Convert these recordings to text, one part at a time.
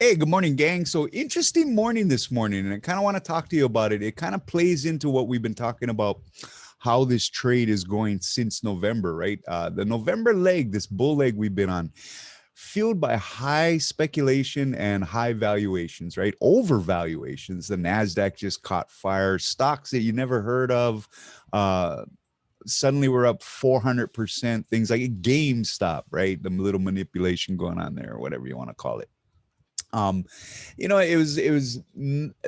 Hey, good morning, gang. So interesting morning this morning, and I kind of want to talk to you about it. It kind of plays into what we've been talking about, how this trade is going since November, right? The November leg, this bull leg we've been on, fueled by high speculation and high valuations, right? Overvaluations. The Nasdaq just caught fire. Stocks that you never heard of. Uh, Suddenly we're up 400%. Things like GameStop, right? The little manipulation going on there, or whatever you want to call it. um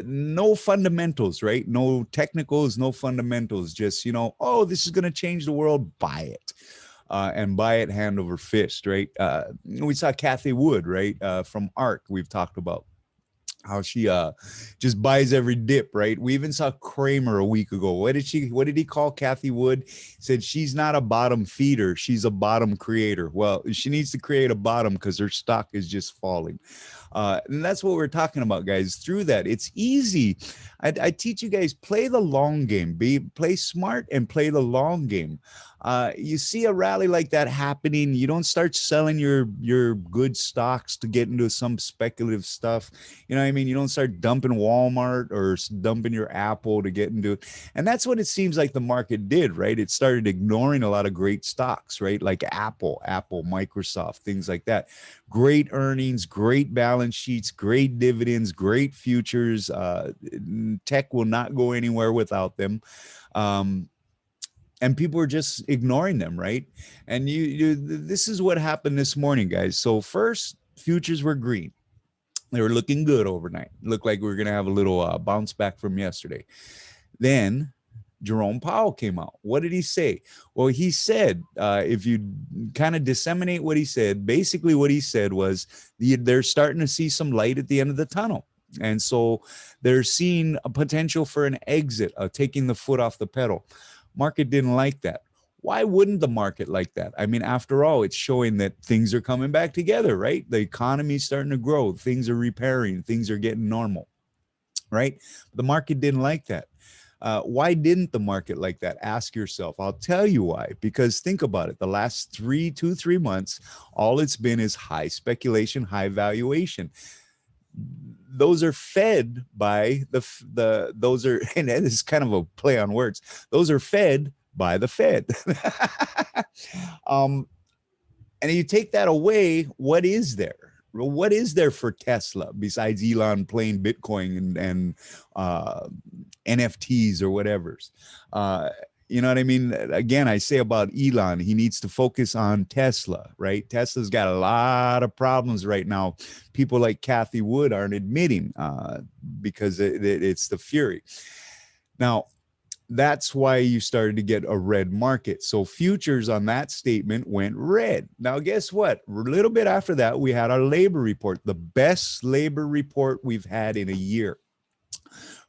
no fundamentals, right? No technicals, no fundamentals, just, oh, this is going to change the world, buy it. And buy it hand over fist, right? We saw Kathy Wood, right, from ARK. We've talked about how she just buys every dip, right? We even saw Kramer a week ago. What did he call Kathy Wood? He said she's not a bottom feeder, she's a bottom creator. Well, she needs to create a bottom because her stock is just falling. And that's what we're talking about, guys. Through that, it's easy. I teach you guys, play the long game, play smart and play the long game. You see a rally like that happening, you don't start selling your good stocks to get into some speculative stuff. You know what I mean? You don't start dumping Walmart or dumping your Apple to get into it. And that's what it seems like the market did, right? It started ignoring a lot of great stocks, right? Like Apple, Microsoft, things like that. Great earnings, great balance sheets, great dividends, great futures. Tech will not go anywhere without them. Um, and people are just ignoring them, right? And this is what happened this morning, guys. So first, futures were green. They were looking good overnight. Looked like we were going to have a little bounce back from yesterday. Then Jerome Powell came out. What did he say? Well, he said, if you kind of disseminate what he said, basically what he said was they're starting to see some light at the end of the tunnel. And so they're seeing a potential for an exit, taking the foot off the pedal. Market didn't like that. Why wouldn't the market like that? I mean, after all, it's showing that things are coming back together, right? The economy's starting to grow, things are repairing, things are getting normal, right? The market didn't like that. Why didn't the market like that? Ask yourself. I'll tell you why. Because think about it. The last 3 months, all it's been is high speculation, high valuation. Those are fed by those are, and it is kind of a play on words. Those are fed by the Fed. um, and you take that away, what is there? What is there for Tesla besides Elon playing Bitcoin and NFTs or whatever's? You know what I mean? Again, I say about Elon, he needs to focus on Tesla, right? Tesla's got a lot of problems right now. People like Kathy Wood aren't admitting because it's the fury. Now, that's why you started to get a red market. So futures on that statement went red. Now, guess what? A little bit after that, we had our labor report, the best labor report we've had in a year.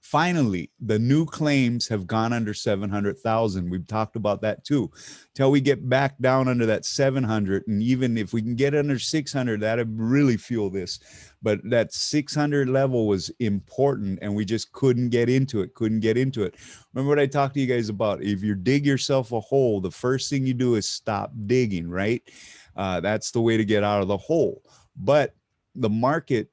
Finally, the new claims have gone under 700,000. We've talked about that too. Till we get back down under that 700, and even if we can get under 600, that'd really fuel this. But that 600 level was important, and we just couldn't get into it. Remember what I talked to you guys about? If you dig yourself a hole, the first thing you do is stop digging, right? That's the way to get out of the hole. But the market,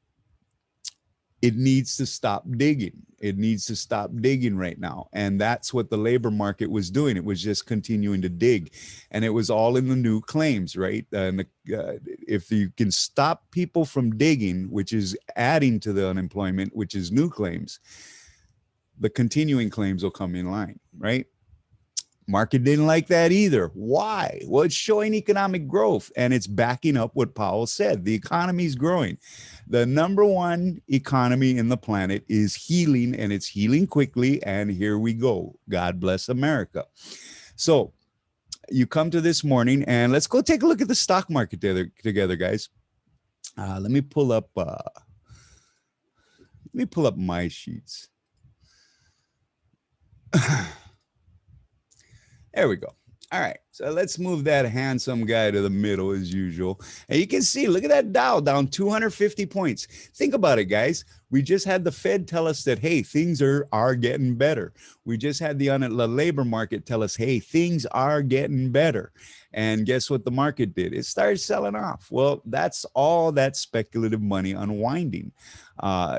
it needs to stop digging. It needs to stop digging right now. And that's what the labor market was doing. It was just continuing to dig. And it was all in the new claims, right? If you can stop people from digging, which is adding to the unemployment, which is new claims, the continuing claims will come in line, right? Market didn't like that either. Why? Well, it's showing economic growth, and it's backing up what Powell said. The economy is growing. The number one economy in the planet is healing, and it's healing quickly. And here we go. God bless America. So you come to this morning, and let's go take a look at the stock market together, guys. Let me pull up my sheets. There we go. All right. So let's move that handsome guy to the middle as usual. And you can see, look at that Dow down 250 points. Think about it, guys. We just had the Fed tell us that, hey, things are getting better. We just had the labor market tell us, hey, things are getting better. And guess what the market did? It started selling off. Well, that's all that speculative money unwinding.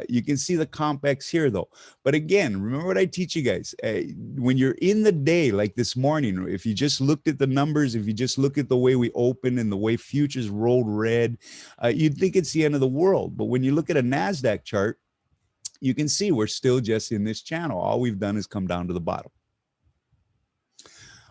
You can see the COMPX here, though. But again, remember what I teach you guys. When you're in the day, like this morning, if you just looked at the numbers, if you just look at the way we opened and the way futures rolled red, you'd think it's the end of the world. But when you look at a NASDAQ chart, you can see we're still just in this channel. All we've done is come down to the bottom.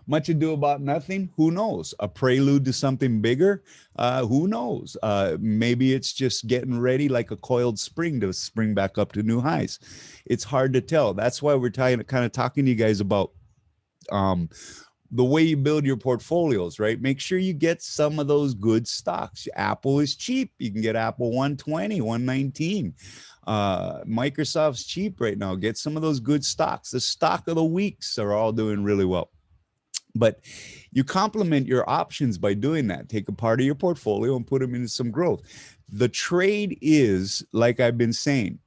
Much ado about nothing. Who knows? A prelude to something bigger? Who knows? Maybe it's just getting ready like a coiled spring to spring back up to new highs. It's hard to tell. That's why we're kind of talking to you guys about the way you build your portfolios, right? Make sure you get some of those good stocks. Apple is cheap. You can get Apple 120, 119. Microsoft's cheap right now. Get some of those good stocks. The stock of the weeks are all doing really well. But you complement your options by doing that. Take a part of your portfolio and put them into some growth. The trade is, like I've been saying,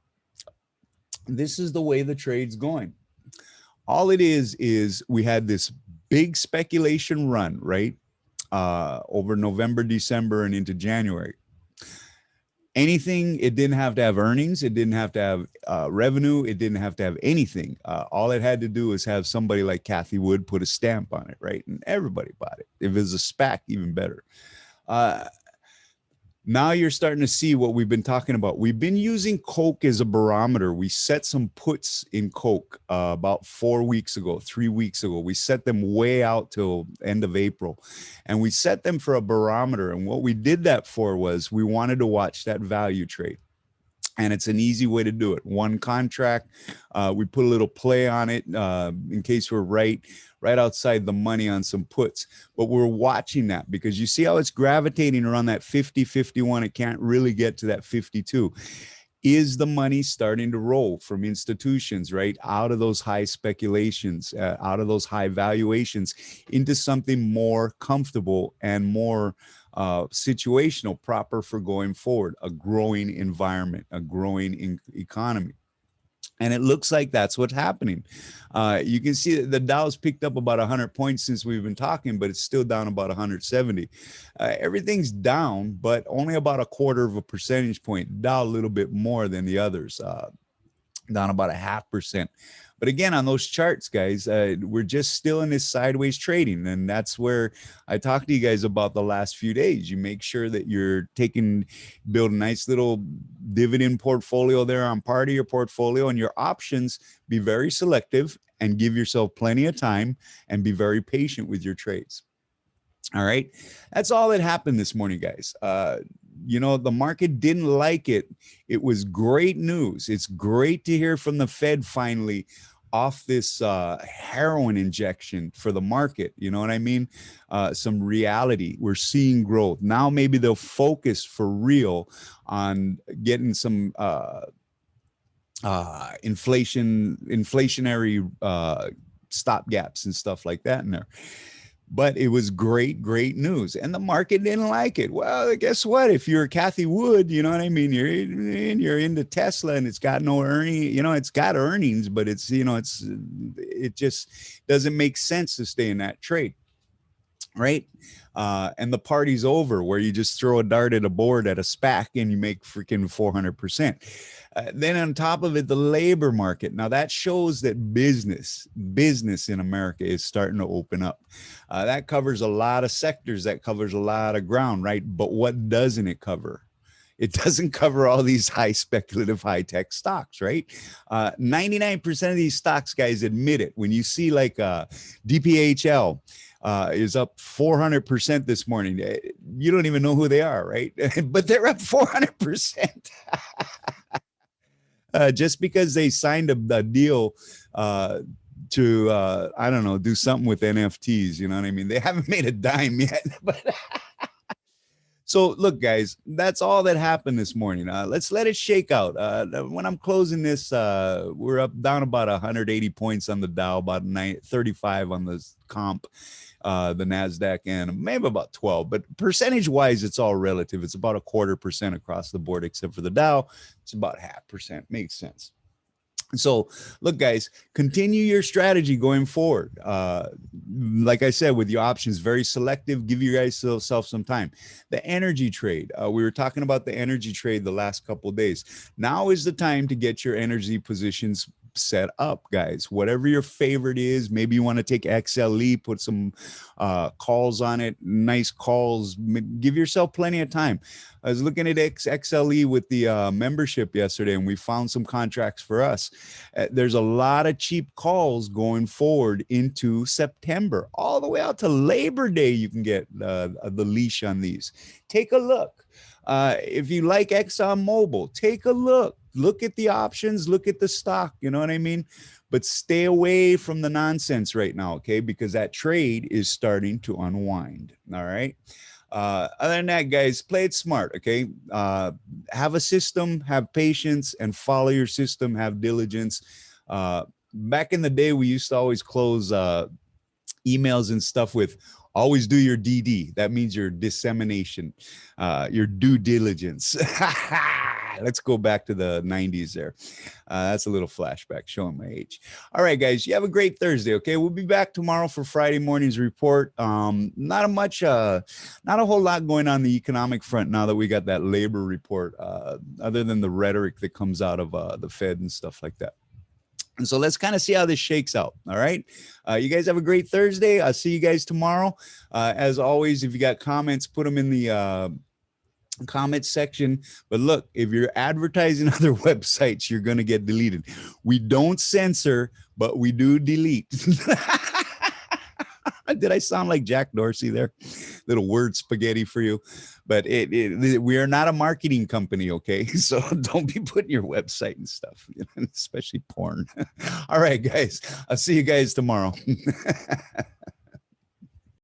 this is the way the trade's going. All it is we had this big speculation run, right? Over November, December, and into January. Anything, it didn't have to have earnings. It didn't have to have revenue. It didn't have to have anything. All it had to do was have somebody like Cathie Wood put a stamp on it, right? And everybody bought it. If it was a SPAC, even better. Now you're starting to see what we've been talking about. We've been using Coke as a barometer. We set some puts in Coke about 4 weeks ago, 3 weeks ago. We set them way out till end of April. And we set them for a barometer. And what we did that for was we wanted to watch that value trade. And it's an easy way to do it. One contract, we put a little play on it in case we're right outside the money on some puts. But we're watching that because you see how it's gravitating around that 50, 51. It can't really get to that 52. Is the money starting to roll from institutions, right, out of those high speculations, out of those high valuations into something more comfortable and more situational, proper for going forward, a growing environment, a growing economy. And it looks like that's what's happening. You can see that the Dow's picked up about 100 points since we've been talking, but it's still down about 170. Everything's down, but only about 1/4 percentage point. Dow a little bit more than the others, down about 0.5%. But again, on those charts, guys, we're just still in this sideways trading. And that's where I talked to you guys about the last few days. You make sure that you're build a nice little dividend portfolio there on part of your portfolio, and your options, be very selective and give yourself plenty of time and be very patient with your trades. All right. That's all that happened this morning, guys. You know, the market didn't like it. It was great news. It's great to hear from the Fed finally off this heroin injection for the market. You know what I mean? Some reality. We're seeing growth. Now maybe they'll focus for real on getting some inflationary stop gaps and stuff like that in there. But it was great news, and the market didn't like it. Well, guess what? If you're Cathie Wood, you know what I mean, you're into Tesla, and it's got no earning. You know, it's got earnings, but it's, you know, it just doesn't make sense to stay in that trade, right? And the party's over, where you just throw a dart at a board at a SPAC and you make freaking 400%. Then on top of it, the labor market. Now that shows that business in America is starting to open up. That covers a lot of sectors. That covers a lot of ground, right? But what doesn't it cover? It doesn't cover all these high speculative, high tech stocks, right? 99% of these stocks, guys, admit it. When you see like DPHL is up 400% this morning, you don't even know who they are, right? But they're up 400%. Just because they signed a deal to, I don't know, do something with NFTs, you know what I mean? They haven't made a dime yet, but So look, guys, that's all that happened this morning. Let's let it shake out. When I'm closing this, we're up down about 180 points on the Dow, about 35 on the comp, the NASDAQ, and maybe about 12. But percentage wise, it's all relative. It's about 1/4% across the board, except for the Dow. It's about 0.5%. Makes sense. So look, guys, continue your strategy going forward. Like I said, with your options, very selective. Give you guys yourself some time. The energy trade, we were talking about the energy trade the last couple of days. Now is the time to get your energy positions set up, guys. Whatever your favorite is, maybe you want to take XLE, put some calls on it, nice calls. Give yourself plenty of time. I was looking at XLE with the membership yesterday, and we found some contracts for us. There's a lot of cheap calls going forward into September, all the way out to Labor Day. You can get the leash on these. Take a look. If you like ExxonMobil, take a look. Look at the options, look at the stock, you know what I mean? But stay away from the nonsense right now, okay? Because that trade is starting to unwind, all right? Other than that, guys, play it smart, okay? Have a system, have patience, and follow your system, have diligence. Back in the day, we used to always close emails and stuff with always do your DD. That means your dissemination, your due diligence. Let's go back to the 90s there. That's a little flashback showing my age. All right, guys, you have a great Thursday, okay? We'll be back tomorrow for Friday morning's report. Not a whole lot going on the economic front now that we got that labor report, other than the rhetoric that comes out of the Fed and stuff like that. And so let's kind of see how this shakes out. All right. You guys have a great Thursday. I'll see you guys tomorrow. As always, if you got comments, put them in the comment section. But look, if you're advertising other websites, you're going to get deleted. We don't censor, but we do delete. Did I sound like Jack Dorsey there? Little word spaghetti for you. But we are not a marketing company, okay? So don't be putting your website and stuff, especially porn. All right, guys. I'll see you guys tomorrow.